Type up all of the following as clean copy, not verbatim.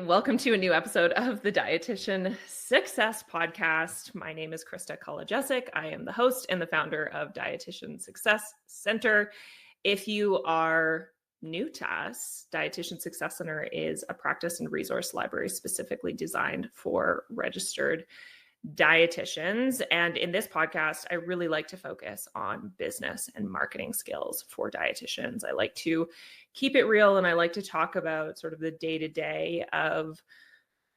welcome to a new episode of the Dietitian Success Podcast. My name is Krista Kolajesic. I am the host and the founder of Dietitian Success Center. If you are new to us, Dietitian Success Center is a practice and resource library specifically designed for registered dietitians. And in this podcast, I really like to focus on business and marketing skills for dietitians. I like to keep it real, and I like to talk about sort of the day-to-day of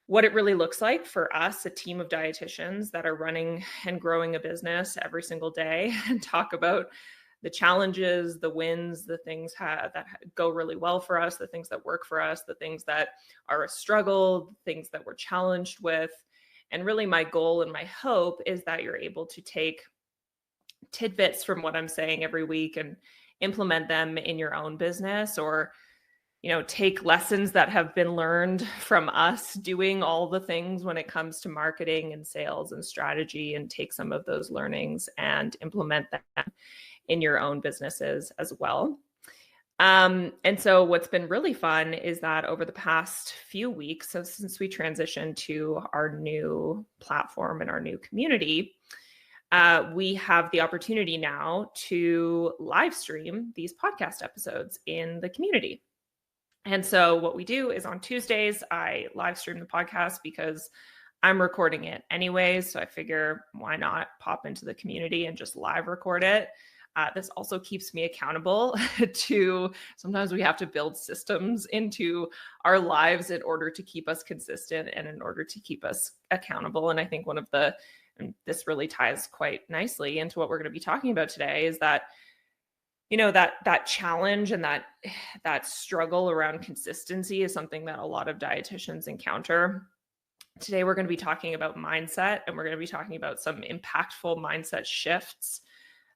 what it really looks like for us, a team of dietitians that are running and growing a business every single day, and talk about the challenges, the wins, the things that go really well for us, the things that work for us, the things that are a struggle, the things that we're challenged with. And really my goal and my hope is that you're able to take tidbits from what I'm saying every week and implement them in your own business, or, take lessons that have been learned from us doing all the things when it comes to marketing and sales and strategy, and take some of those learnings and implement them in your own businesses as well. And so what's been really fun is that over the past few weeks, so since we transitioned to our new platform and our new community, we have the opportunity now to live stream these podcast episodes in the community. And so what we do is on Tuesdays, I live stream the podcast because I'm recording it anyways. So I figure why not pop into the community and just live record it. This also keeps me accountable to, sometimes we have to build systems into our lives in order to keep us consistent and in order to keep us accountable. And I think and this really ties quite nicely into what we're going to be talking about today, is that, that challenge and that struggle around consistency is something that a lot of dietitians encounter. Today, we're going to be talking about mindset, and we're going to be talking about some impactful mindset shifts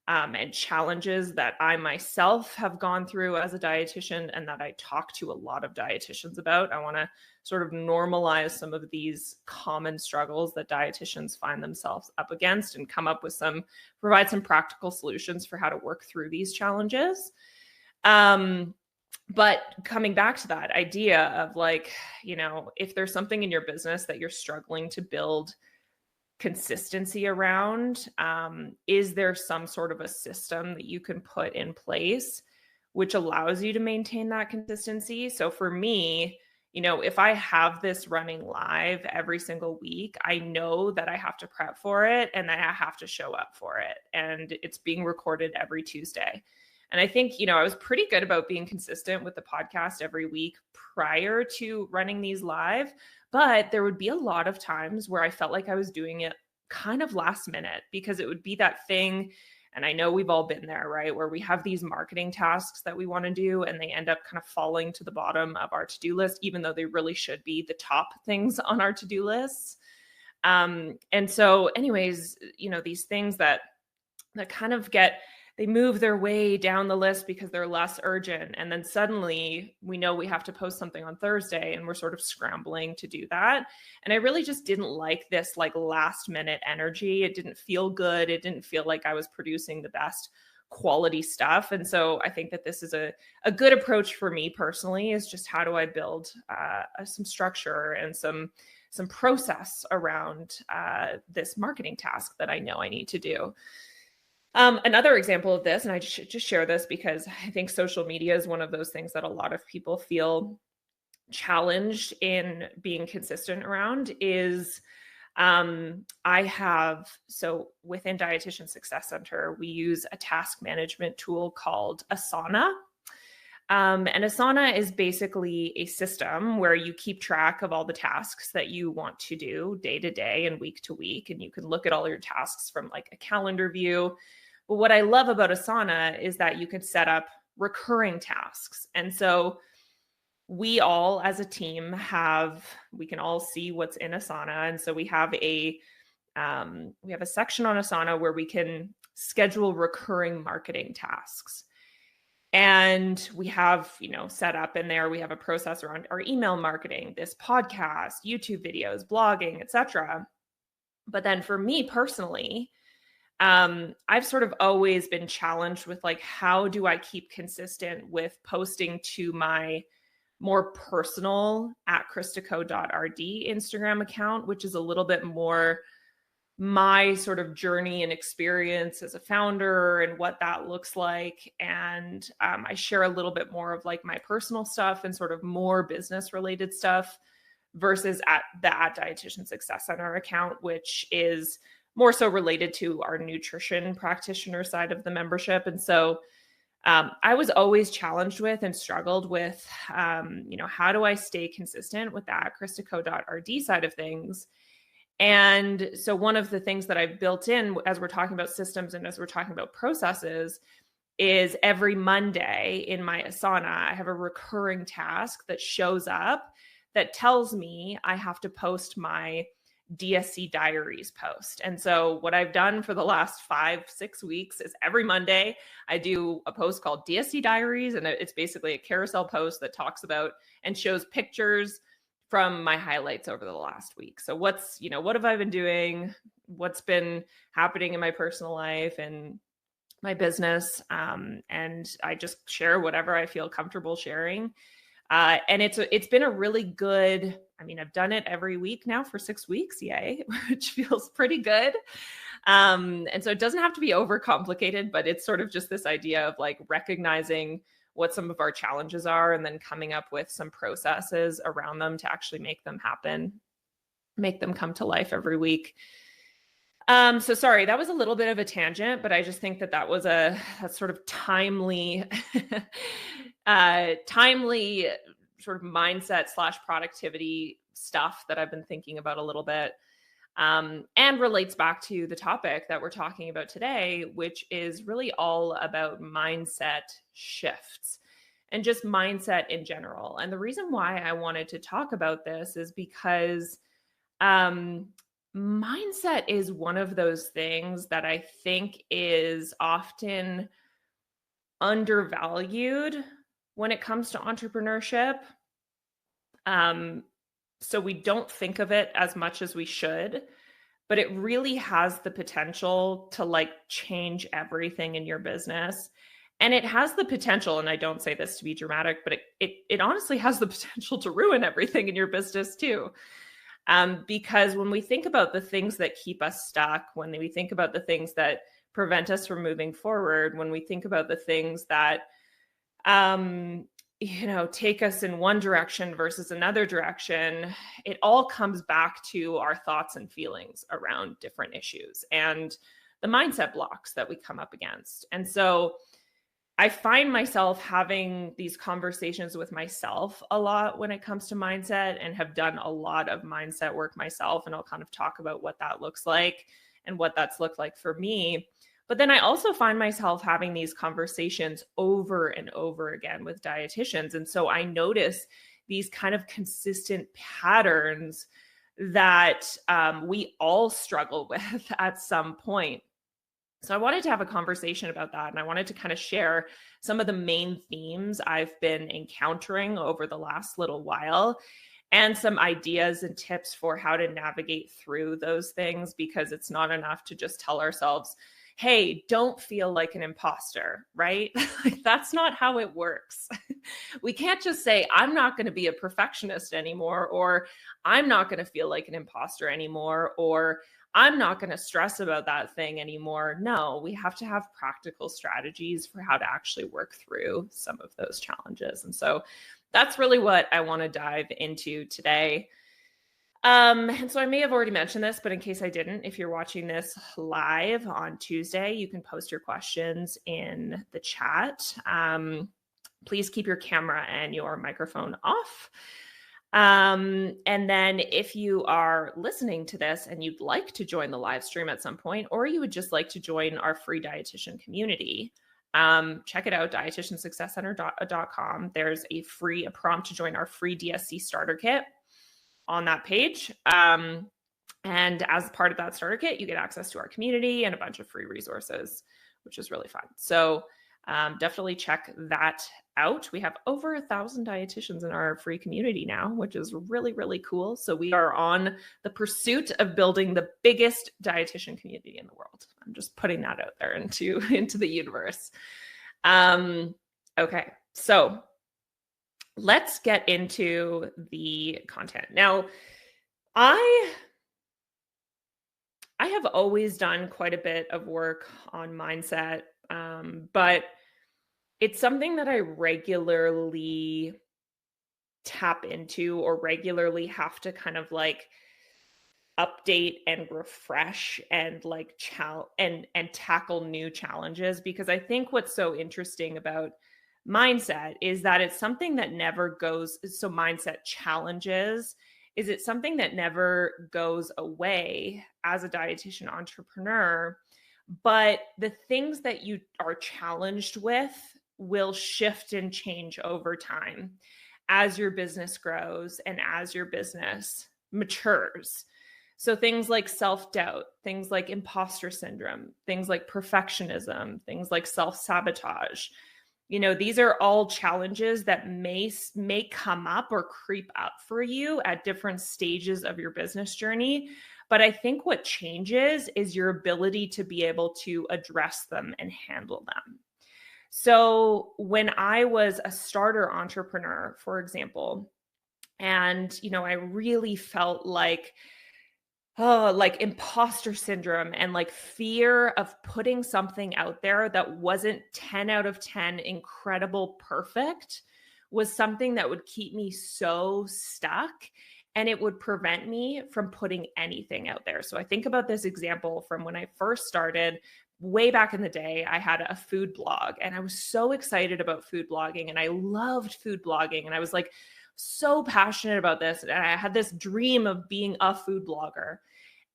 and challenges that I myself have gone through as a dietitian, and that I talk to a lot of dietitians about. I want to sort of normalize some of these common struggles that dietitians find themselves up against, and come up with provide some practical solutions for how to work through these challenges. But coming back to that idea of if there's something in your business that you're struggling to build consistency around, is there some sort of a system that you can put in place which allows you to maintain that consistency? So for me, if I have this running live every single week, I know that I have to prep for it and that I have to show up for it. And it's being recorded every Tuesday. And I think, I was pretty good about being consistent with the podcast every week prior to running these live, but there would be a lot of times where I felt like I was doing it kind of last minute, because it would be that thing. And I know we've all been there, right? Where we have these marketing tasks that we want to do, and they end up kind of falling to the bottom of our to-do list, even though they really should be the top things on our to-do lists. And so anyways, these things that kind of they move their way down the list because they're less urgent. And then suddenly we know we have to post something on Thursday, and we're sort of scrambling to do that. And I really just didn't like this last minute energy. It didn't feel good. It didn't feel like I was producing the best quality stuff. And so I think that this is a good approach for me personally, is just how do I build some structure and some process around this marketing task that I know I need to do. Another example of this, and I should just share this because I think social media is one of those things that a lot of people feel challenged in being consistent around, is within Dietitian Success Center, we use a task management tool called Asana. And Asana is basically a system where you keep track of all the tasks that you want to do day to day and week to week. And you can look at all your tasks from a calendar view. But what I love about Asana is that you can set up recurring tasks. And so we all as a team we can all see what's in Asana. And so we have a section on Asana where we can schedule recurring marketing tasks. And we have, set up in there, we have a process around our email marketing, this podcast, YouTube videos, blogging, etc. But then for me personally, I've sort of always been challenged with how do I keep consistent with posting to my more personal @kristaco.rd Instagram account, which is a little bit more my sort of journey and experience as a founder and what that looks like. And I share a little bit more of like my personal stuff and sort of more business related stuff versus at the Dietitian Success Center account, which is more so related to our nutrition practitioner side of the membership. And so I was always challenged with and struggled with, how do I stay consistent with that kristaco.rd side of things? And so one of the things that I've built in as we're talking about systems and as we're talking about processes is every Monday in my Asana, I have a recurring task that shows up that tells me I have to post my DSC diaries post. And so what I've done for the last 5-6 weeks is every Monday I do a post called DSC diaries. And it's basically a carousel post that talks about and shows pictures from my highlights over the last week. So what have I been doing? What's been happening in my personal life and my business? And I just share whatever I feel comfortable sharing. And it's been a really good, I've done it every week now for 6 weeks, yay, which feels pretty good. And so it doesn't have to be overcomplicated, but it's sort of just this idea of like recognizing what some of our challenges are and then coming up with some processes around them to actually make them happen, make them come to life every week. So sorry, that was a little bit of a tangent, but I just think that was a sort of timely sort of mindset / productivity stuff that I've been thinking about a little bit. And relates back to the topic that we're talking about today, which is really all about mindset shifts and just mindset in general. And the reason why I wanted to talk about this is because mindset is one of those things that I think is often undervalued when it comes to entrepreneurship. So we don't think of it as much as we should, but it really has the potential to like change everything in your business. And it has the potential, and I don't say this to be dramatic, but it honestly has the potential to ruin everything in your business too. Because when we think about the things that keep us stuck, when we think about the things that prevent us from moving forward, when we think about the things that take us in one direction versus another direction, it all comes back to our thoughts and feelings around different issues and the mindset blocks that we come up against. And so I find myself having these conversations with myself a lot when it comes to mindset, and have done a lot of mindset work myself. And I'll kind of talk about what that looks like and what that's looked like for me. But then I also find myself having these conversations over and over again with dietitians. And so I notice these kind of consistent patterns that we all struggle with at some point. So I wanted to have a conversation about that. And I wanted to kind of share some of the main themes I've been encountering over the last little while, and some ideas and tips for how to navigate through those things, because it's not enough to just tell ourselves, hey, don't feel like an imposter, right? That's not how it works. We can't just say, I'm not going to be a perfectionist anymore, or I'm not going to feel like an imposter anymore, or I'm not going to stress about that thing anymore. No, we have to have practical strategies for how to actually work through some of those challenges. And so that's really what I want to dive into today. And so I may have already mentioned this, but in case I didn't, if you're watching this live on Tuesday, you can post your questions in the chat. Please keep your camera and your microphone off. And then if you are listening to this and you'd like to join the live stream at some point, or you would just like to join our free dietitian community, check it out, dietitiansuccesscenter.com. There's a prompt to join our free DSC starter kit on that page. And as part of that starter kit, you get access to our community and a bunch of free resources, which is really fun. So definitely check that out. We have over 1,000 dietitians in our free community now, which is really, really cool. So we are on the pursuit of building the biggest dietitian community in the world. I'm just putting that out there into the universe. Okay, so let's get into the content. Now, I have always done quite a bit of work on mindset, but it's something that I regularly tap into or regularly have to kind of like update and refresh and like and tackle new challenges, because I think what's so interesting about mindset is that it's something that never goes. So mindset challenges is it something that never goes away as a dietitian entrepreneur, but the things that you are challenged with will shift and change over time as your business grows and as your business matures. So things like self-doubt, things like imposter syndrome, things like perfectionism, things like self-sabotage. These are all challenges that may come up or creep up for you at different stages of your business journey. But I think what changes is your ability to be able to address them and handle them. So when I was a starter entrepreneur, for example, and I really felt like imposter syndrome and like fear of putting something out there that wasn't 10 out of 10 incredible perfect was something that would keep me so stuck, and it would prevent me from putting anything out there. So I think about this example from when I first started way back in the day. I had a food blog and I was so excited about food blogging, and I loved food blogging, and I was like so passionate about this, and I had this dream of being a food blogger.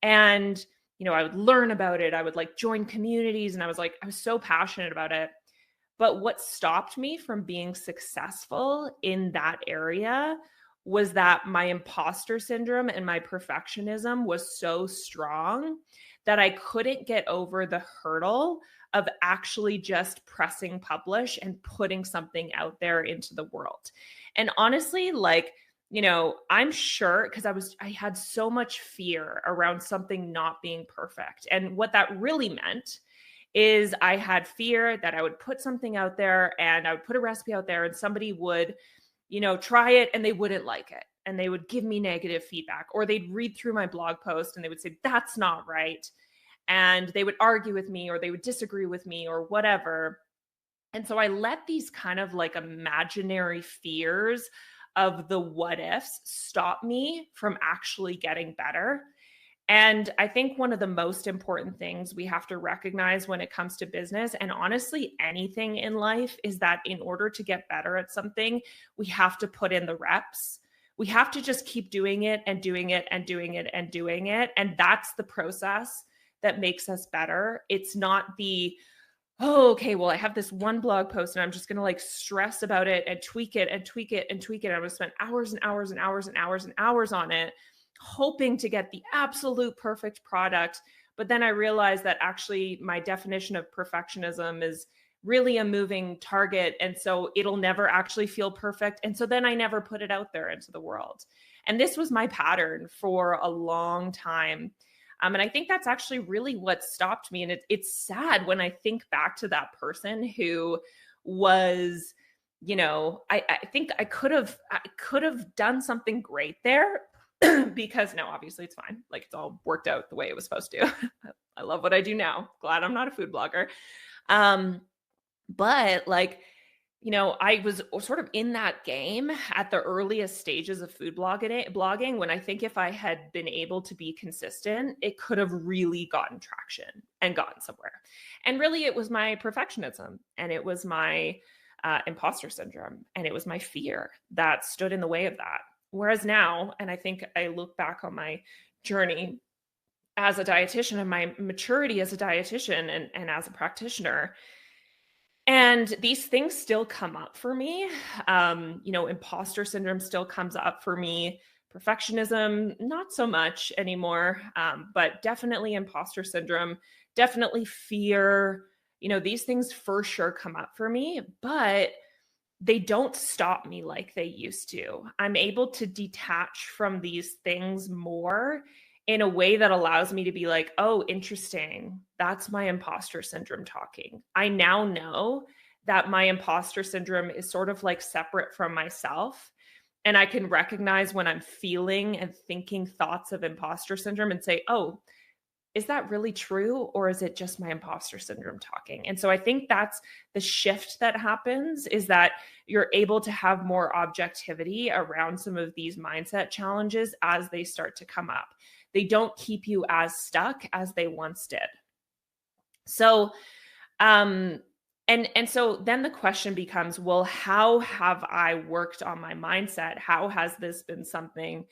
And I would learn about it, I would like join communities, and I was so passionate about it. But what stopped me from being successful in that area was that my imposter syndrome and my perfectionism was so strong that I couldn't get over the hurdle of actually just pressing publish and putting something out there into the world. And honestly, I'm sure, because I had so much fear around something not being perfect. And what that really meant is I had fear that I would put something out there and I would put a recipe out there and somebody would, try it and they wouldn't like it. And they would give me negative feedback, or they'd read through my blog post and they would say, that's not right. And they would argue with me, or they would disagree with me, or whatever. And so I let these kind of like imaginary fears of the what ifs stop me from actually getting better. And I think one of the most important things we have to recognize when it comes to business, and honestly anything in life, is that in order to get better at something, we have to put in the reps. We have to just keep doing it and doing it and doing it and doing it. And that's the process that makes us better. It's not the, oh, okay, well, I have this one blog post and I'm just going to like stress about it and tweak it and tweak it and tweak it. I'm going to spend hours and hours and hours and hours and hours on it, hoping to get the absolute perfect product. But then I realized that actually my definition of perfectionism is really a moving target. And so it'll never actually feel perfect. And so then I never put it out there into the world. And this was my pattern for a long time. And I think that's actually really what stopped me. And it's sad when I think back to that person who was, I think I could have done something great there because now obviously it's fine. Like it's all worked out the way it was supposed to. I love what I do now. Glad I'm not a food blogger. But I was sort of in that game at the earliest stages of food blogging, when I think if I had been able to be consistent, it could have really gotten traction and gotten somewhere. And really, it was my perfectionism, and it was my imposter syndrome, and it was my fear that stood in the way of that. Whereas now, and I think I look back on my journey as a dietitian and my maturity as a dietitian and as a practitioner, and these things still come up for me. Imposter syndrome still comes up for me. Perfectionism, not so much anymore, but definitely imposter syndrome, definitely fear. These things for sure come up for me, but they don't stop me like they used to. I'm able to detach from these things more in a way that allows me to be like, oh, interesting. That's my imposter syndrome talking. I now know that my imposter syndrome is sort of like separate from myself. And I can recognize when I'm feeling and thinking thoughts of imposter syndrome and say, oh, is that really true? Or is it just my imposter syndrome talking? And so I think that's the shift that happens, is that you're able to have more objectivity around some of these mindset challenges as they start to come up. They don't keep you as stuck as they once did. So, and so then the question becomes, well, how have I worked on my mindset? How has this been something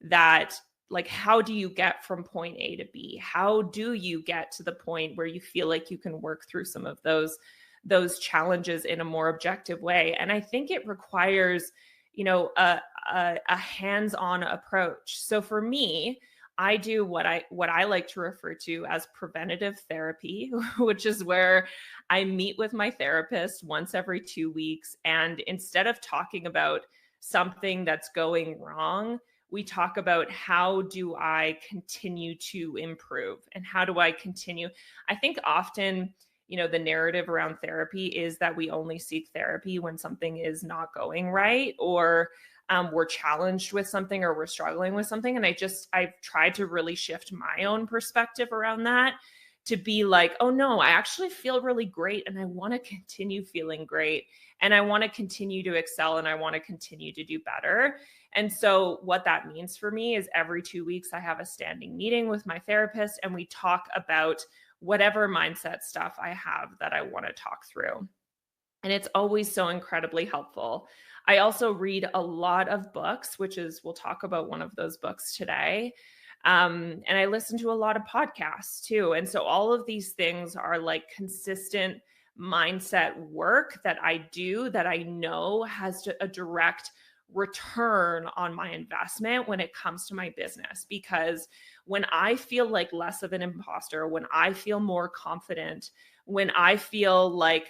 that, like, how do you get from point A to B? How do you get to the point where you feel like you can work through some of those challenges in a more objective way? And I think it requires, a hands-on approach. So for me, I do what I like to refer to as preventative therapy, which is where I meet with my therapist once every 2 weeks. And instead of talking about something that's going wrong, we talk about, how do I continue to improve, and how do I continue? I think often, the narrative around therapy is that we only seek therapy when something is not going right, or we're challenged with something, or we're struggling with something. And I've tried to really shift my own perspective around that, to be like, oh no, I actually feel really great, and I want to continue feeling great, and I want to continue to excel, and I want to continue to do better. And so what that means for me is every 2 weeks, I have a standing meeting with my therapist, and we talk about whatever mindset stuff I have that I want to talk through. And it's always so incredibly helpful. I also read a lot of books, we'll talk about one of those books today. And I listen to a lot of podcasts too. And so all of these things are like consistent mindset work that I do, that I know has a direct return on my investment when it comes to my business. Because when I feel like less of an imposter, when I feel more confident, when I feel like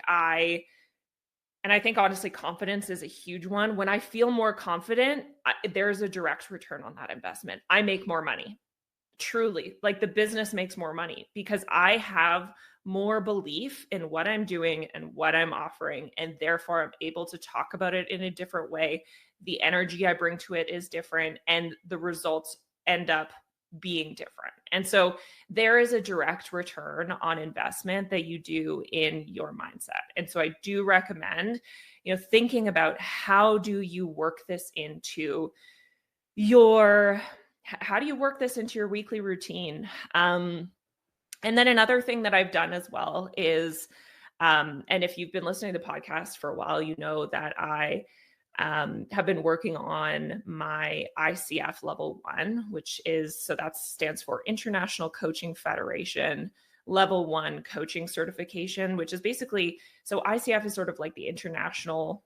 and I think honestly, confidence is a huge one. When I feel more confident, there's a direct return on that investment. I make more money. Truly, like, the business makes more money because I have more belief in what I'm doing and what I'm offering. And therefore, I'm able to talk about it in a different way. The energy I bring to it is different, and the results end up being different. And so there is a direct return on investment that you do in your mindset. And so I do recommend, thinking about, how do you work this into how do you work this into your weekly routine? And then another thing that I've done as well is, and if you've been listening to the podcast for a while, you know that I have been working on my ICF level 1, so that stands for International Coaching Federation level 1 coaching certification, which is basically, so ICF is sort of like the international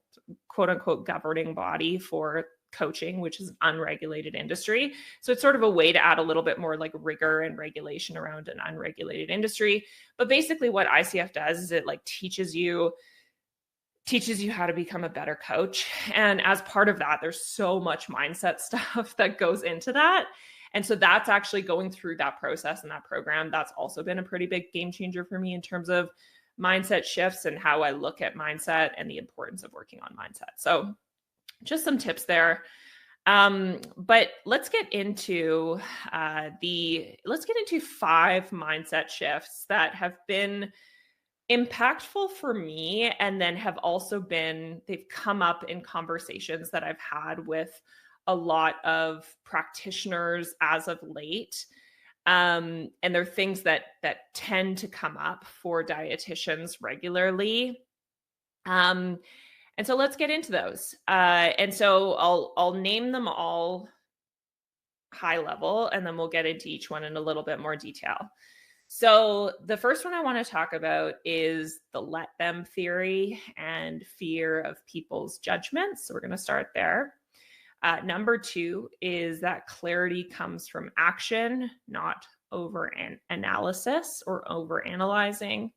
quote unquote governing body for coaching, which is an unregulated industry. So it's sort of a way to add a little bit more like rigor and regulation around an unregulated industry. But basically what ICF does is it like teaches you how to become a better coach. And as part of that, there's so much mindset stuff that goes into that. And so that's actually going through that process and that program. That's also been a pretty big game changer for me in terms of mindset shifts and how I look at mindset and the importance of working on mindset. So just some tips there. But let's get into 5 mindset shifts that have been impactful for me, and then they've come up in conversations that I've had with a lot of practitioners as of late. And they're things that tend to come up for dietitians regularly. And so let's get into those. And so I'll name them all high level, and then we'll get into each one in a little bit more detail. So the first one I want to talk about is the let them theory and fear of people's judgments. So we're going to start there. Number 2 is that clarity comes from action, not over analysis or over analyzing.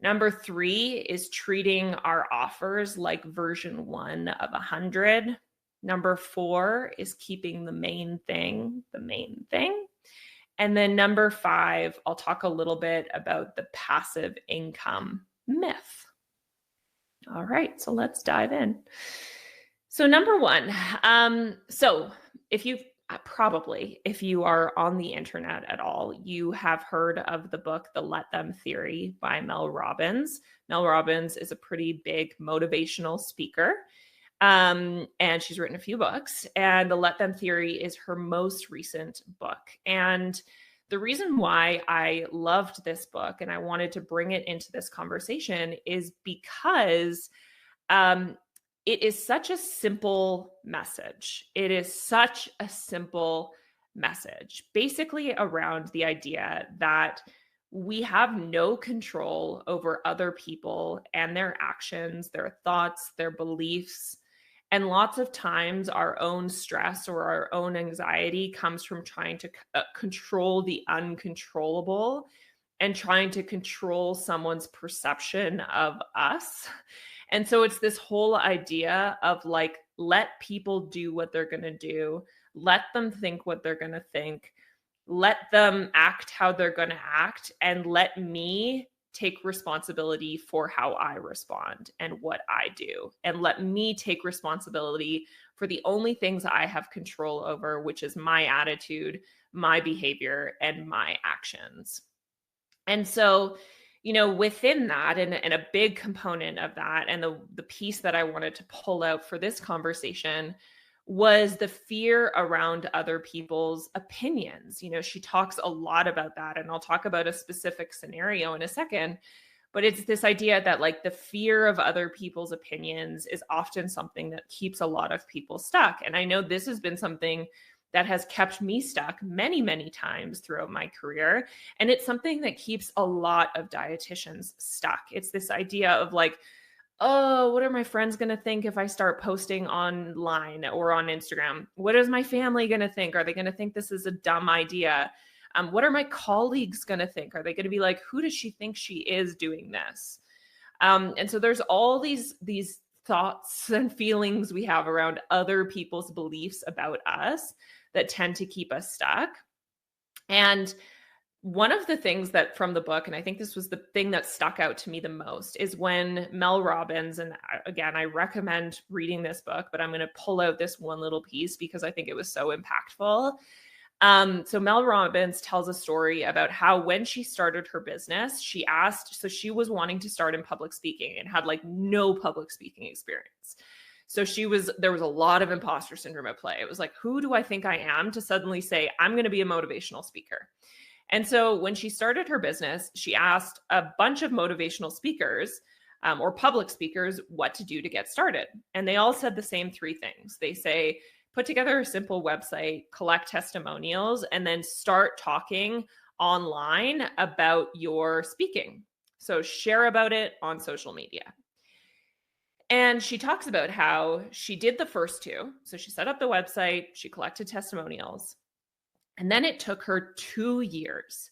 Number 3 is treating our offers like version 1 of 100. Number 4 is keeping the main thing, the main thing. And then number 5, I'll talk a little bit about the passive income myth. All right, so let's dive in. So number one, so if you've probably, if you are on the internet at all, you have heard of the book, The Let Them Theory by Mel Robbins. Mel Robbins is a pretty big motivational speaker. And she's written a few books, and The Let Them Theory is her most recent book. And the reason why I loved this book and I wanted to bring it into this conversation is because um, it is such a simple message. It is such a simple message, basically around the idea that we have no control over other people and their actions, their thoughts, their beliefs. And lots of times, our own stress or our own anxiety comes from trying to control the uncontrollable and trying to control someone's perception of us. And so it's this whole idea of like, let people do what they're going to do, let them think what they're going to think, let them act how they're going to act, and let me take responsibility for how I respond and what I do. And let me take responsibility for the only things I have control over, which is my attitude, my behavior, and my actions. And so, within that, and a big component of that, and the piece that I wanted to pull out for this conversation was the fear around other people's opinions. She talks a lot about that, and I'll talk about a specific scenario in a second. But it's this idea that like the fear of other people's opinions is often something that keeps a lot of people stuck. And I know this has been something that has kept me stuck many, many times throughout my career. And it's something that keeps a lot of dietitians stuck. It's this idea of like, oh, what are my friends going to think if I start posting online or on Instagram? What is my family going to think? Are they going to think this is a dumb idea? What are my colleagues going to think? Are they going to be like, who does she think she is doing this? And so there's all these thoughts and feelings we have around other people's beliefs about us that tend to keep us stuck. And one of the things that from the book, and I think this was the thing that stuck out to me the most, is when Mel Robbins, and again, I recommend reading this book, but I'm going to pull out this one little piece because I think it was so impactful. So Mel Robbins tells a story about how when she started her business, she was wanting to start in public speaking and had like no public speaking experience. So there was a lot of imposter syndrome at play. It was like, who do I think I am to suddenly say, I'm going to be a motivational speaker? And so when she started her business, she asked a bunch of motivational speakers or public speakers what to do to get started. And they all said the same three things. They say, put together a simple website, collect testimonials, and then start talking online about your speaking. So share about it on social media. And she talks about how she did the first two. So she set up the website, she collected testimonials, and then it took her 2 years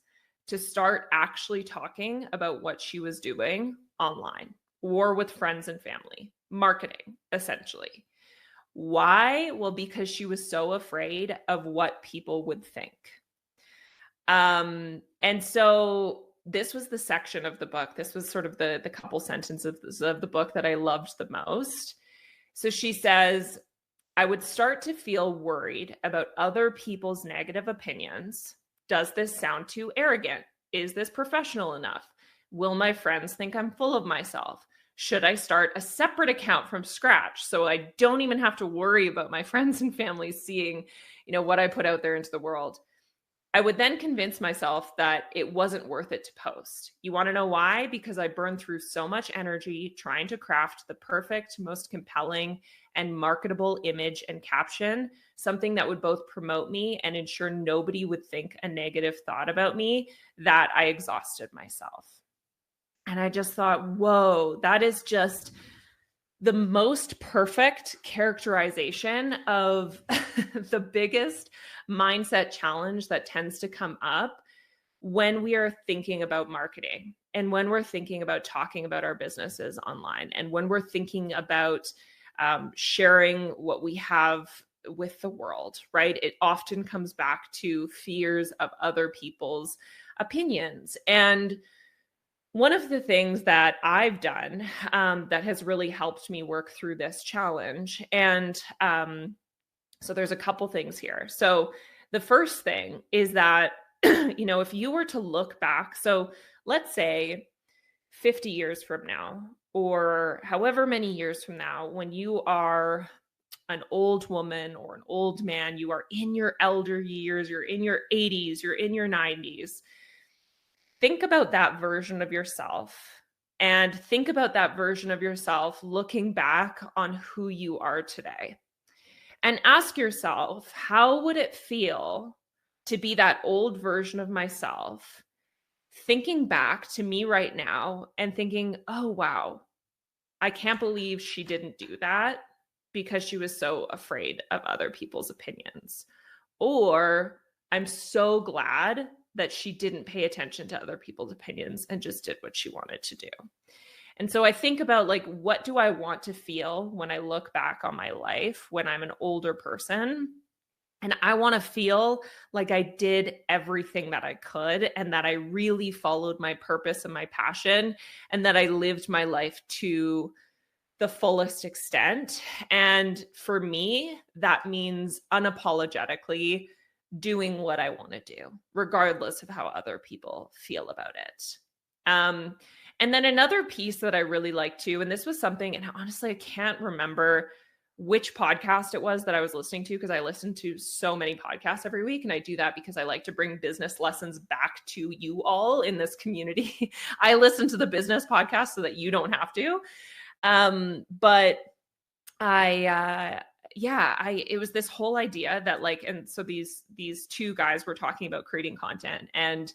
to start actually talking about what she was doing online or with friends and family, marketing, essentially. Why? Well, because she was so afraid of what people would think. And so this was the section of the book. This was sort of the couple sentences of the book that I loved the most. So she says, I would start to feel worried about other people's negative opinions. Does this sound too arrogant? Is this professional enough? Will my friends think I'm full of myself? Should I start a separate account from scratch so I don't even have to worry about my friends and family seeing, what I put out there into the world? I would then convince myself that it wasn't worth it to post. You want to know why? Because I burned through so much energy trying to craft the perfect, most compelling and marketable image and caption, something that would both promote me and ensure nobody would think a negative thought about me, that I exhausted myself. And I just thought, whoa, that is just the most perfect characterization of the biggest mindset challenge that tends to come up when we are thinking about marketing and when we're thinking about talking about our businesses online and when we're thinking about sharing what we have with the world, right? It often comes back to fears of other people's opinions. And One of the things that I've done that has really helped me work through this challenge, and so there's a couple things here. So the first thing is that, if you were to look back, so let's say 50 years from now, or however many years from now, when you are an old woman or an old man, you are in your elder years, you're in your 80s, you're in your 90s. Think about that version of yourself, and think about that version of yourself looking back on who you are today. And ask yourself, how would it feel to be that old version of myself, thinking back to me right now and thinking, oh, wow, I can't believe she didn't do that because she was so afraid of other people's opinions. Or I'm so glad that she didn't pay attention to other people's opinions and just did what she wanted to do. And so I think about, like, what do I want to feel when I look back on my life when I'm an older person? And I want to feel like I did everything that I could, and that I really followed my purpose and my passion, and that I lived my life to the fullest extent. And for me, that means unapologetically doing what I want to do, regardless of how other people feel about it. And then another piece that I really like too, and this was something, and honestly, I can't remember which podcast it was that I was listening to, because I listen to so many podcasts every week. And I do that because I like to bring business lessons back to you all in this community. I listen to the business podcast so that you don't have to. But it was this whole idea that, like, and so these two guys were talking about creating content, and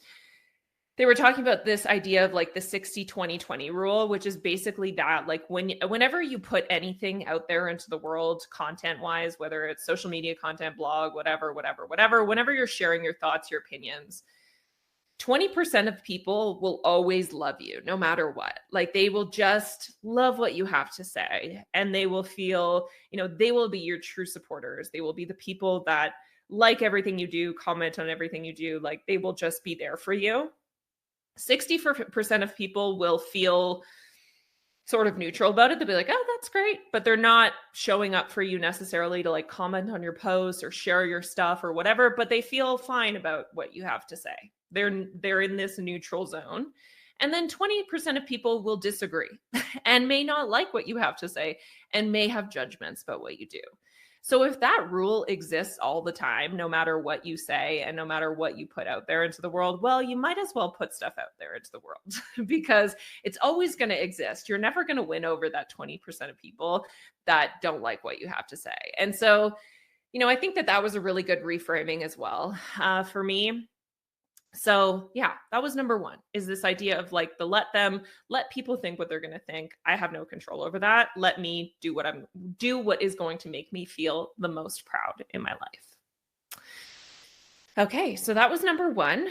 they were talking about this idea of like the 60-20-20 rule, which is basically that, like, whenever you put anything out there into the world, content wise, whether it's social media content, blog, whatever, whenever you're sharing your thoughts, your opinions, 20% of people will always love you no matter what. Like, they will just love what you have to say, and they will feel, they will be your true supporters. They will be the people that like everything you do, comment on everything you do. Like, they will just be there for you. 60% of people will feel sort of neutral about it. They'll be like, oh, that's great. But they're not showing up for you necessarily to like comment on your posts or share your stuff or whatever, but they feel fine about what you have to say. They're in this neutral zone. And then 20% of people will disagree and may not like what you have to say and may have judgments about what you do. So if that rule exists all the time, no matter what you say and no matter what you put out there into the world, well, you might as well put stuff out there into the world because it's always going to exist. You're never going to win over that 20% of people that don't like what you have to say. And so, I think that was a really good reframing as well for me. So yeah, that was number one, is this idea of like let people think what they're going to think. I have no control over that. Let me do what is going to make me feel the most proud in my life. Okay. So that was number one.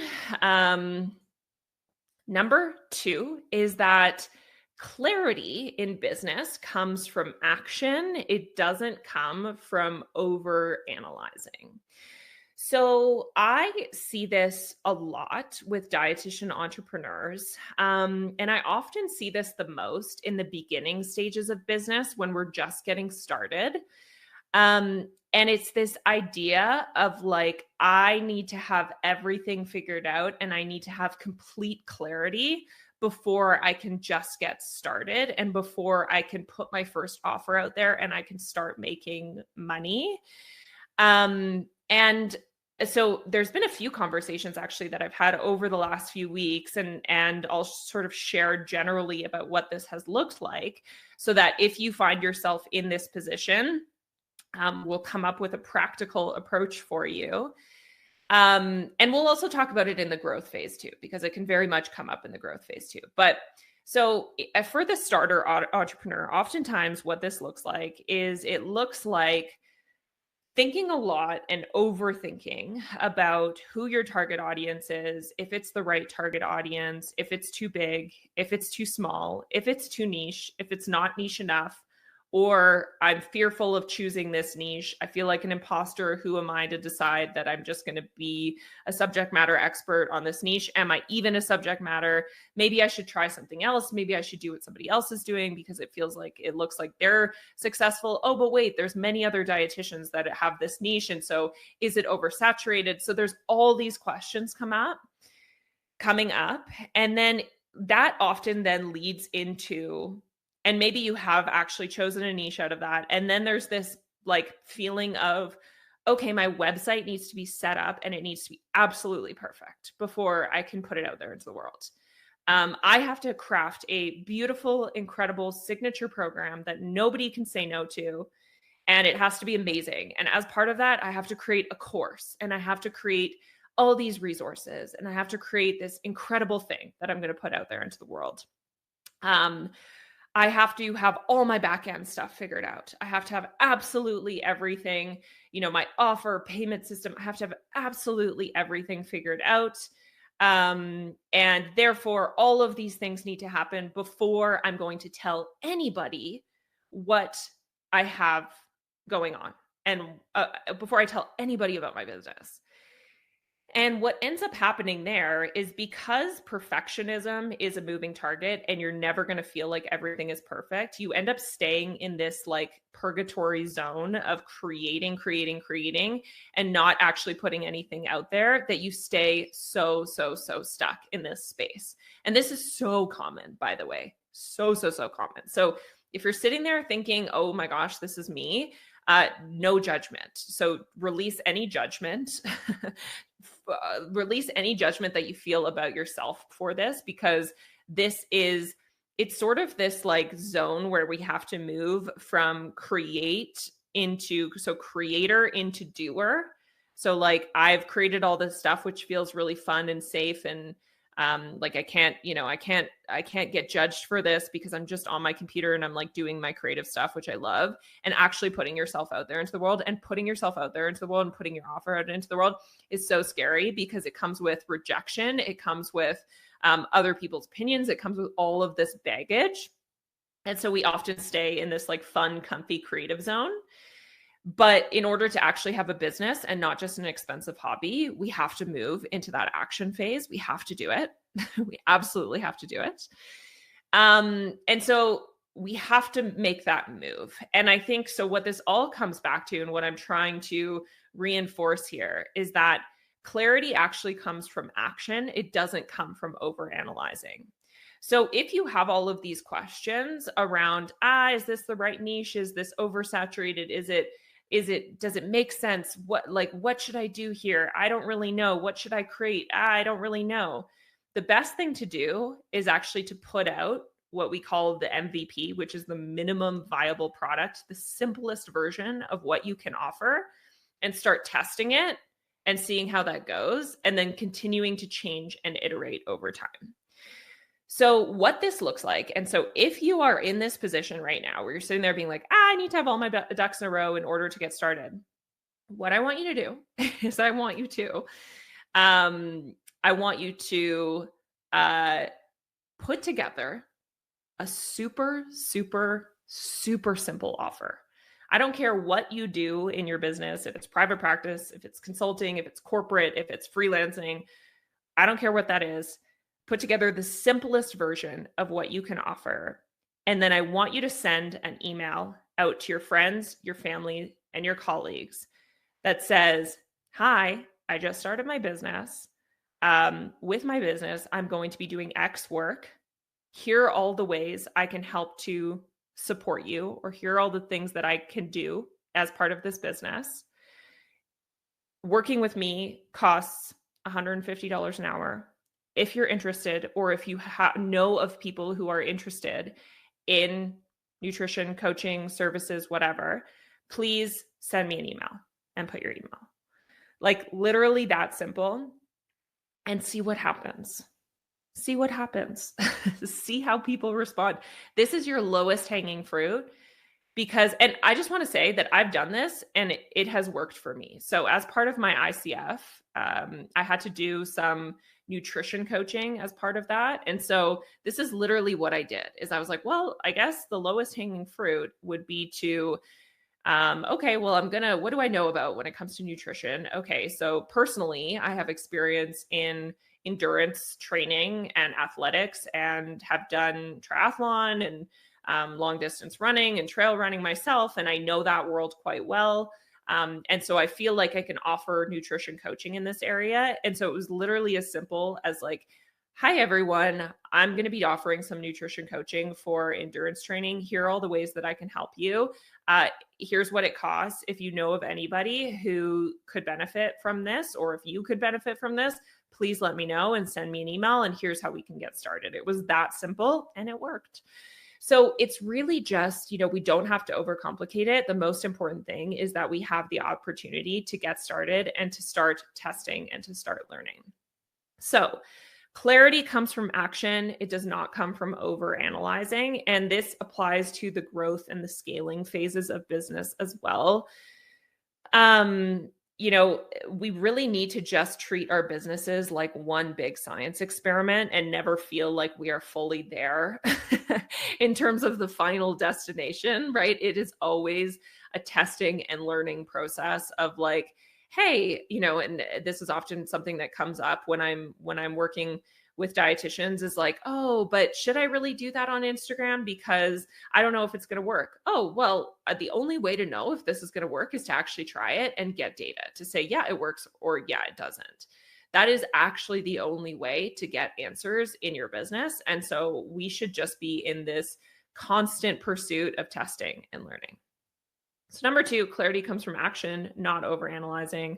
Number two is that clarity in business comes from action. It doesn't come from over analyzing. So I see this a lot with dietitian entrepreneurs. And I often see this the most in the beginning stages of business when we're just getting started. And it's this idea of like, I need to have everything figured out and I need to have complete clarity before I can just get started and before I can put my first offer out there and I can start making money. And so there's been a few conversations actually that I've had over the last few weeks, and I'll sort of share generally about what this has looked like so that if you find yourself in this position, we'll come up with a practical approach for you. And we'll also talk about it in the growth phase too, because it can very much come up in the growth phase too. But so for the starter entrepreneur, oftentimes what this looks like is it looks like thinking a lot and overthinking about who your target audience is, if it's the right target audience, if it's too big, if it's too small, if it's too niche, if it's not niche enough, or I'm fearful of choosing this niche. I feel like an imposter. Who am I to decide that I'm just going to be a subject matter expert on this niche? Am I even a subject matter? Maybe I should try something else. Maybe I should do what somebody else is doing because it feels like it looks like they're successful. Oh, but wait, there's many other dietitians that have this niche. And so is it oversaturated? So there's all these questions coming up. And then that often then leads into, and maybe you have actually chosen a niche out of that. And then there's this like feeling of, okay, my website needs to be set up and it needs to be absolutely perfect before I can put it out there into the world. I have to craft a beautiful, incredible signature program that nobody can say no to. And it has to be amazing. And as part of that, I have to create a course and I have to create all these resources and I have to create this incredible thing that I'm going to put out there into the world. I have to have all my back-end stuff figured out. I have to have absolutely everything, my offer, payment system. I have to have absolutely everything figured out. And therefore, all of these things need to happen before I'm going to tell anybody what I have going on and before I tell anybody about my business. And what ends up happening there is because perfectionism is a moving target and you're never going to feel like everything is perfect, you end up staying in this like purgatory zone of creating and not actually putting anything out there, that you stay so stuck in this space. And this is so common, by the way, so common. So if you're sitting there thinking, oh my gosh, this is me, no judgment. So release any judgment. Release any judgment that you feel about yourself for this, because it's sort of this like zone where we have to move from creator into doer. So like I've created all this stuff, which feels really fun and safe. And like I can't get judged for this because I'm just on my computer and I'm like doing my creative stuff, which I love. And actually putting yourself out there into the world and putting your offer out into the world is so scary because it comes with rejection. It comes with other people's opinions. It comes with all of this baggage. And so we often stay in this like fun, comfy, creative zone. But in order to actually have a business and not just an expensive hobby, we have to move into that action phase. We have to do it. We absolutely have to do it. And so we have to make that move. And I think so what this all comes back to, and what I'm trying to reinforce here, is that clarity actually comes from action. It doesn't come from overanalyzing. So if you have all of these questions around, is this the right niche? Is this oversaturated? Does it make sense? What should I do here? I don't really know. What should I create? I don't really know. The best thing to do is actually to put out what we call the MVP, which is the minimum viable product, the simplest version of what you can offer, and start testing it and seeing how that goes, and then continuing to change and iterate over time. So what this looks like, and so if you are in this position right now where you're sitting there being like, I need to have all my ducks in a row in order to get started, what I want you to do is I want you to put together a super simple offer. I don't care what you do in your business, if it's private practice, if it's consulting, if it's corporate, if it's freelancing, I don't care what that is. Put together the simplest version of what you can offer. And then I want you to send an email out to your friends, your family, and your colleagues that says, hi, I just started my business. With my business, I'm going to be doing X work. Here are all the ways I can help to support you, or here are all the things that I can do as part of this business. Working with me costs $150 an hour. If you're interested, or if you know of people who are interested in nutrition, coaching, services, whatever, please send me an email and put your email. Like literally that simple, and see what happens. See what happens. See how people respond. This is your lowest hanging fruit. because, and I just want to say that I've done this and it has worked for me. So as part of my ICF, I had to do some nutrition coaching as part of that. And so this is literally what I did is I was like, well, I guess the lowest hanging fruit would be to, okay, well, what do I know about when it comes to nutrition? Okay. So personally, I have experience in endurance training and athletics and have done triathlon and long distance running and trail running myself. And I know that world quite well. And so I feel like I can offer nutrition coaching in this area. And so it was literally as simple as like, hi, everyone, I'm going to be offering some nutrition coaching for endurance training. Here are all the ways that I can help you. Here's what it costs. If you know of anybody who could benefit from this, or if you could benefit from this, please let me know and send me an email. And here's how we can get started. It was that simple and it worked. So it's really just, we don't have to overcomplicate it. The most important thing is that we have the opportunity to get started and to start testing and to start learning. So clarity comes from action. It does not come from overanalyzing. And this applies to the growth and the scaling phases of business as well. We really need to just treat our businesses like one big science experiment and never feel like we are fully there in terms of the final destination, right? It is always a testing and learning process of like, hey, and this is often something that comes up when I'm working with dietitians is like, oh, but should I really do that on Instagram? Because I don't know if it's going to work. Oh, well, the only way to know if this is going to work is to actually try it and get data to say, yeah, it works, or yeah, it doesn't. That is actually the only way to get answers in your business. And so we should just be in this constant pursuit of testing and learning. So number 2, clarity comes from action, not overanalyzing.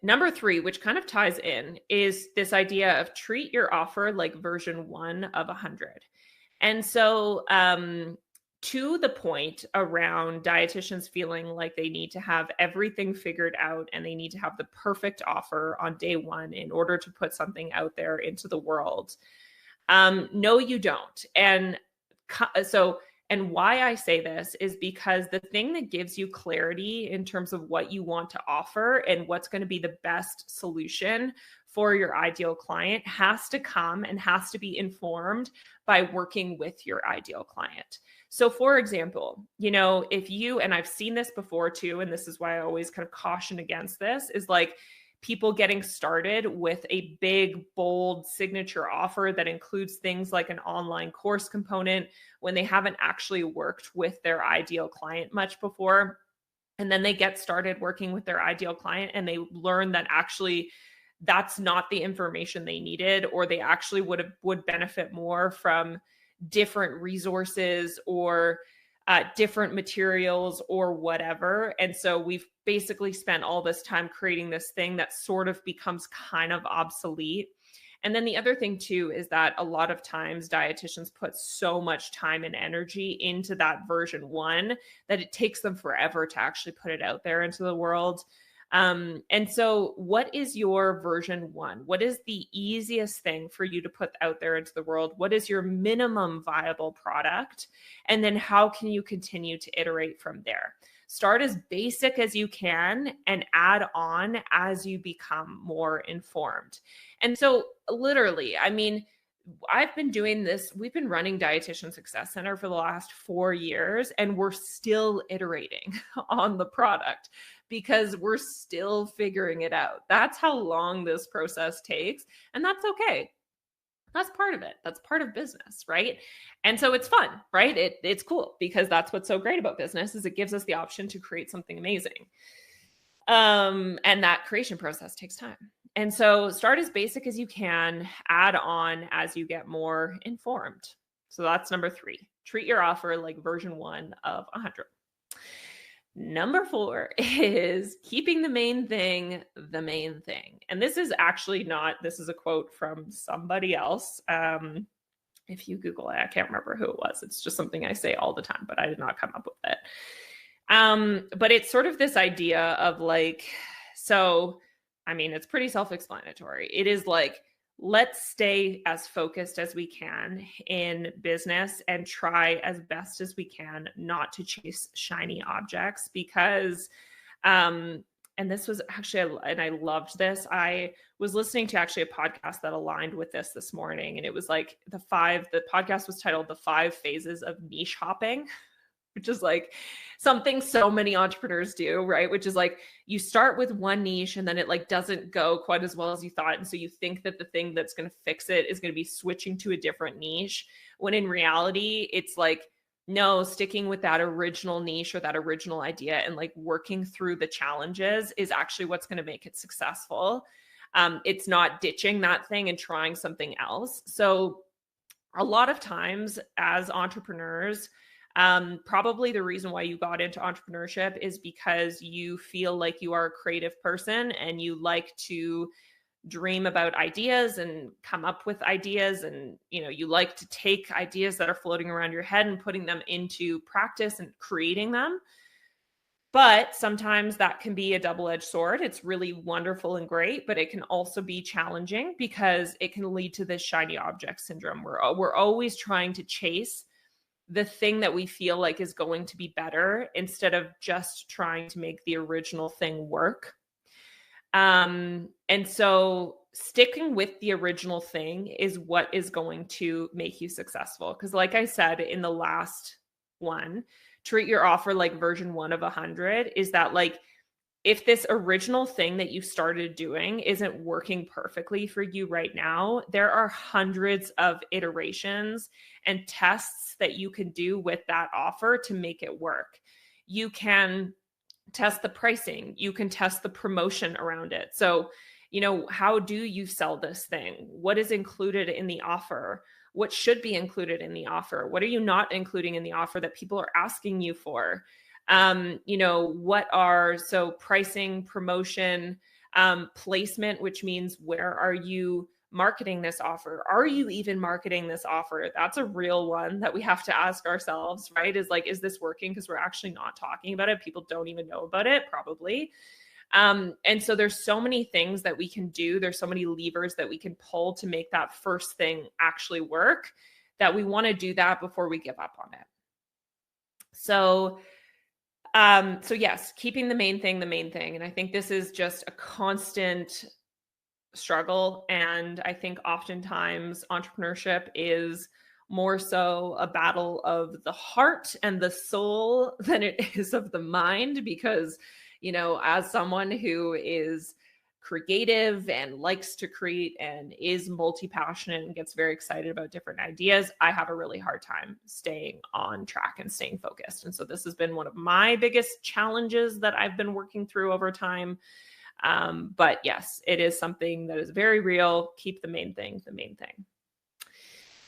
Number 3, which kind of ties in, is this idea of treat your offer like version 1 of 100. And so, to the point around dietitians feeling like they need to have everything figured out and they need to have the perfect offer on day 1 in order to put something out there into the world. No, you don't. And why I say this is because the thing that gives you clarity in terms of what you want to offer and what's going to be the best solution for your ideal client has to come and has to be informed by working with your ideal client. So for example, if you, and I've seen this before too, and this is why I always kind of caution against this, is like, people getting started with a big, bold signature offer that includes things like an online course component when they haven't actually worked with their ideal client much before. And then they get started working with their ideal client and they learn that actually that's not the information they needed, or they actually would benefit more from different resources or different materials or whatever. And so we've basically spent all this time creating this thing that sort of becomes kind of obsolete. And then the other thing too is that a lot of times dietitians put so much time and energy into that version 1 that it takes them forever to actually put it out there into the world. And so what is your version 1? What is the easiest thing for you to put out there into the world? What is your minimum viable product? And then how can you continue to iterate from there? Start as basic as you can and add on as you become more informed. And so literally, I've been doing this. We've been running Dietitian Success Center for the last 4 years, and we're still iterating on the product because we're still figuring it out. That's how long this process takes. And that's okay. That's part of it. That's part of business, right? And so it's fun, right? It's cool because that's what's so great about business is it gives us the option to create something amazing. And that creation process takes time. And so start as basic as you can, add on as you get more informed. So that's number 3. Treat your offer like version 1 of 100. Number 4 is keeping the main thing the main thing. And this is actually this is a quote from somebody else. If you Google it, I can't remember who it was. It's just something I say all the time, but I did not come up with it. But it's sort of this idea of like, it's pretty self-explanatory. It is like, let's stay as focused as we can in business and try as best as we can not to chase shiny objects because, and this was actually, and I loved this. I was listening to actually a podcast that aligned with this morning. And it was like the podcast was titled The 5 Phases of Niche Hopping, which is like something so many entrepreneurs do, right? Which is like you start with one niche and then it like doesn't go quite as well as you thought. And so you think that the thing that's going to fix it is going to be switching to a different niche, when in reality, it's like, no, sticking with that original niche or that original idea and like working through the challenges is actually what's going to make it successful. It's not ditching that thing and trying something else. So a lot of times as entrepreneurs, probably the reason why you got into entrepreneurship is because you feel like you are a creative person and you like to dream about ideas and come up with ideas, and you like to take ideas that are floating around your head and putting them into practice and creating them. But sometimes that can be a double-edged sword. It's really wonderful and great, but it can also be challenging because it can lead to this shiny object syndrome. We're always trying to chase the thing that we feel like is going to be better instead of just trying to make the original thing work. And so sticking with the original thing is what is going to make you successful. Because like I said in the last one, treat your offer like version 1 of 100 is that like, if this original thing that you started doing isn't working perfectly for you right now, there are hundreds of iterations and tests that you can do with that offer to make it work. You can test the pricing. You can test the promotion around it. So, how do you sell this thing? What is included in the offer? What should be included in the offer? What are you not including in the offer that people are asking you for? So pricing, promotion, placement, which means where are you marketing this offer? Are you even marketing this offer? That's a real one that we have to ask ourselves, right? Is like, is this working? Because we're actually not talking about it. People don't even know about it, probably. And so there's so many things that we can do. There's so many levers that we can pull to make that first thing actually work, that we want to do that before we give up on it. So yes, keeping the main thing. And I think this is just a constant struggle. And I think oftentimes entrepreneurship is more so a battle of the heart and the soul than it is of the mind, because, as someone who is creative and likes to create and is multi-passionate and gets very excited about different ideas, I have a really hard time staying on track and staying focused. And so this has been one of my biggest challenges that I've been working through over time. But yes, it is something that is very real. Keep the main thing.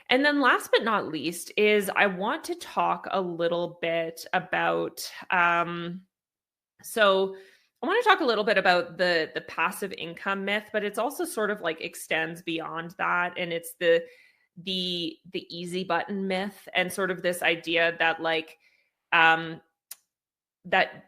And then last but not least is I want to talk a little bit about, so I want to talk a little bit about the passive income myth, but it's also sort of like extends beyond that. And it's the easy button myth, and sort of this idea that like, that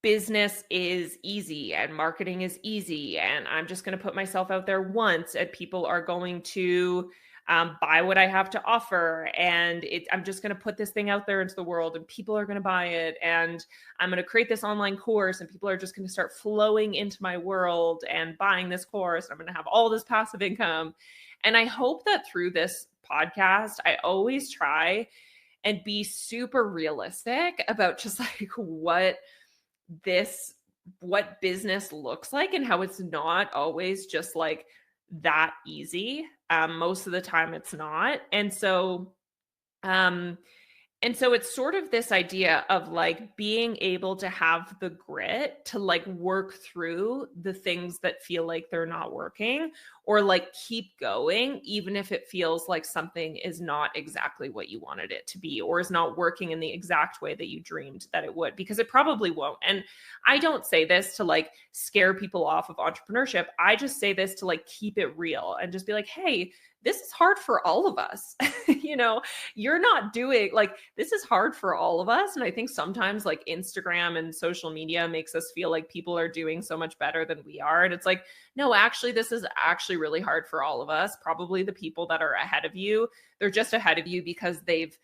business is easy and marketing is easy. And I'm just going to put myself out there once and people are going to buy what I have to offer. And I'm just going to put this thing out there into the world and people are going to buy it. And I'm going to create this online course and people are just going to start flowing into my world and buying this course. I'm going to have all this passive income. And I hope that through this podcast, I always try and be super realistic about just like what business looks like and how it's not always just like that easy. Most of the time it's not. And so it's sort of this idea of like being able to have the grit to like work through the things that feel like they're not working, or like keep going, even if it feels like something is not exactly what you wanted it to be, or is not working in the exact way that you dreamed that it would, because it probably won't. And I don't say this to like scare people off of entrepreneurship. I just say this to like keep it real and just be like, hey, this is hard for all of us. You're not doing like, this is hard for all of us. And I think sometimes like Instagram and social media makes us feel like people are doing so much better than we are. And it's like, no, actually, this is actually really hard for all of us. Probably the people that are ahead of you, they're just ahead of you because they've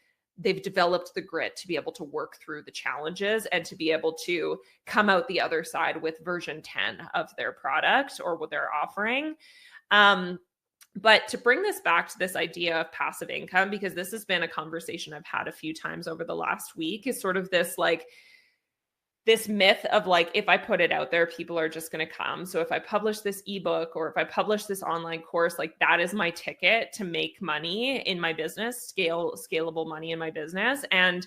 developed the grit to be able to work through the challenges and to be able to come out the other side with version 10 of their product or what they're offering. But to bring this back to this idea of passive income, because this has been a conversation I've had a few times over the last week, is sort of this like, this myth of like, if I put it out there, people are just going to come. So if I publish this ebook or if I publish this online course, like that is my ticket to make money in my business, scalable money in my business. And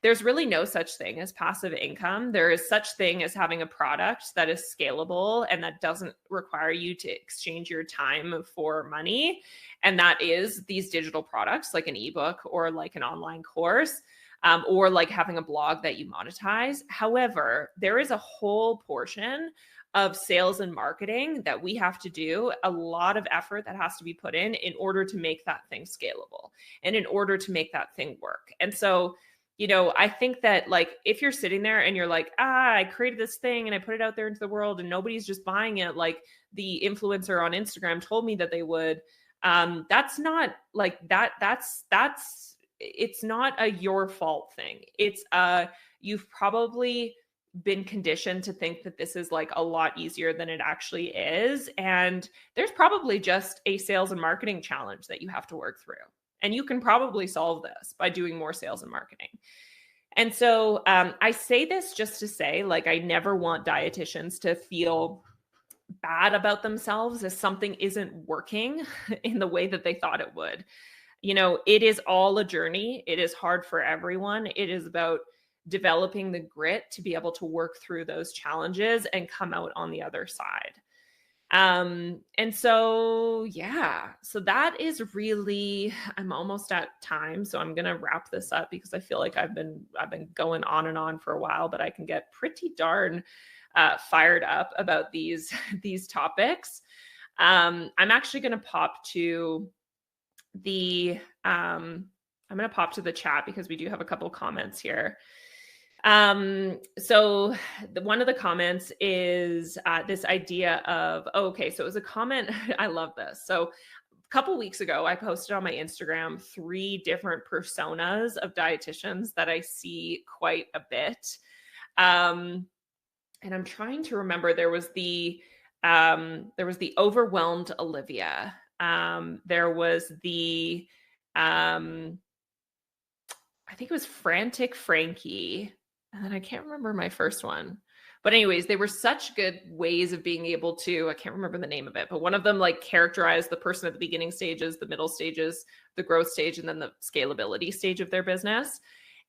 there's really no such thing as passive income. There is such thing as having a product that is scalable and that doesn't require you to exchange your time for money. And that is these digital products like an ebook or like an online course. Or like having a blog that you monetize. However, there is a whole portion of sales and marketing that we have to do, a lot of effort that has to be put in order to make that thing scalable and in order to make that thing work. And so, I think that like, if you're sitting there and you're like, I created this thing and I put it out there into the world and nobody's just buying it, like the influencer on Instagram told me that they would, that's not like that. It's not a your fault thing. It's you've probably been conditioned to think that this is like a lot easier than it actually is. And there's probably just a sales and marketing challenge that you have to work through. And you can probably solve this by doing more sales and marketing. And so I say this just to say, like, I never want dietitians to feel bad about themselves if something isn't working in the way that they thought it would. It is all a journey. It is hard for everyone. It is about developing the grit to be able to work through those challenges and come out on the other side. And so, yeah, so that is really, I'm almost at time. So I'm going to wrap this up because I feel like I've been going on and on for a while, but I can get pretty darn fired up about these topics. I'm actually going to pop to the I'm going to pop to the chat because we do have a couple comments here. So one of the comments is this idea of, okay, so it was a comment. I love this. So a couple weeks ago, I posted on my Instagram 3 different personas of dietitians that I see quite a bit. And I'm trying to remember, there was the overwhelmed Olivia. There was the, I think it was frantic Frankie. And then I can't remember my first one, but anyways, they were such good ways of being able to, I can't remember the name of it, but one of them like characterized the person at the beginning stages, the middle stages, the growth stage, and then the scalability stage of their business.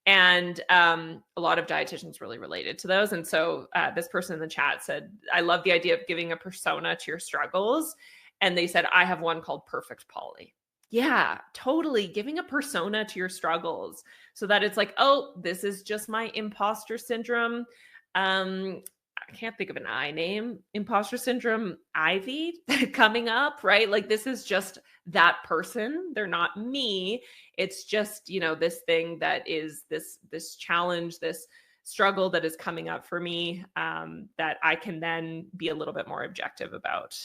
And a lot of dietitians really related to those. And so this person in the chat said, I love the idea of giving a persona to your struggles. And they said, I have one called Perfect Polly. Yeah, totally. Giving a persona to your struggles so that it's like, oh, this is just my imposter syndrome. I can't think of an I name. Imposter syndrome Ivy coming up, right? Like this is just that person. They're not me. It's just, this thing that is this challenge, this struggle that is coming up for me that I can then be a little bit more objective about.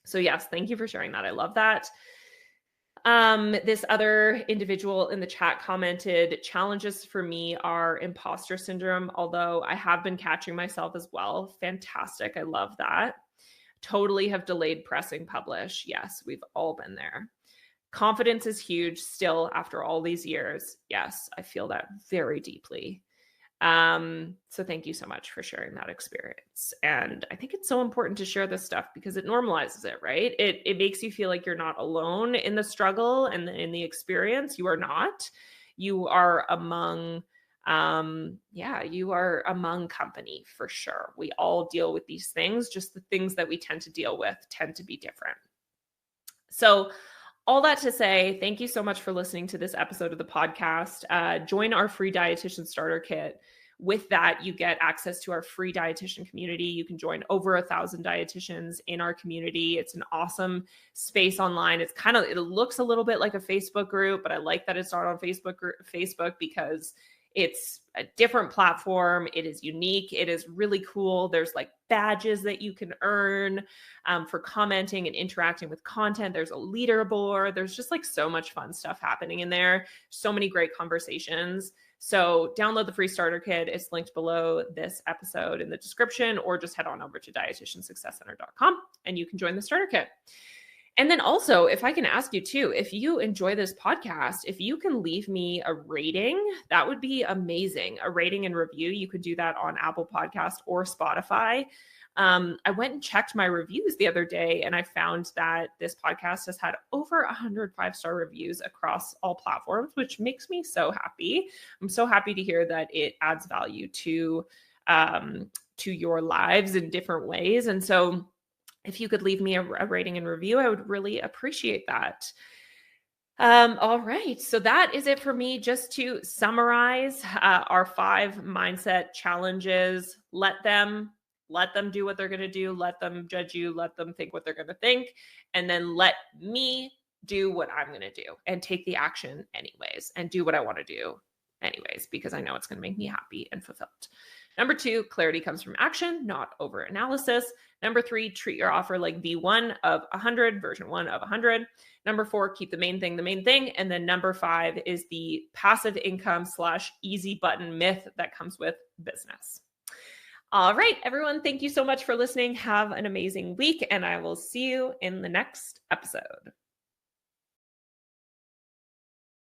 So yes, thank you for sharing that. I love that. This other individual in the chat commented, challenges for me are imposter syndrome, although I have been catching myself as well. Fantastic. I love that. Totally have delayed pressing publish. Yes, we've all been there. Confidence is huge still after all these years. Yes, I feel that very deeply. So thank you so much for sharing that experience. And I think it's so important to share this stuff because it normalizes it, right? It makes you feel like you're not alone in the struggle and in the experience. You are not. You are among, you are among company for sure. We all deal with these things, just the things that we tend to deal with tend to be different. So all that to say, thank you so much for listening to this episode of the podcast. Join our free dietitian starter kit. with that, you get access to our free dietitian community. You can join over 1,000 dietitians in our community. It's an awesome space online. It looks a little bit like a Facebook group, but I like that it's not on Facebook because it's a different platform. It is unique. It is really cool. There's like badges that you can earn for commenting and interacting with content. There's a leaderboard. There's just like so much fun stuff happening in there. So many great conversations. So download the free starter kit. It's linked below this episode in the description, or just head on over to dietitiansuccesscenter.com and you can join the starter kit. And then also, if I can ask you too, if you enjoy this podcast, if you can leave me a rating, that would be amazing. A rating and review. You could do that on Apple Podcast or Spotify. I went and checked my reviews the other day, and I found that this podcast has had over 100 5-star reviews across all platforms, which makes me so happy. I'm so happy to hear that it adds value to your lives in different ways. And so if you could leave me a rating and review, I would really appreciate that. All right. So that is it for me. Just to summarize our 5 mindset challenges. Let them do what they're going to do. Let them judge you. Let them think what they're going to think. And then let me do what I'm going to do and take the action anyways and do what I want to do anyways, because I know it's going to make me happy and fulfilled. Number 2, clarity comes from action, not overanalysis. Number 3, treat your offer like V1 of 100, version 1 of 100. Number 4, keep the main thing the main thing. And then number 5 is the passive income / easy button myth that comes with business. All right, everyone, thank you so much for listening. Have an amazing week, and I will see you in the next episode.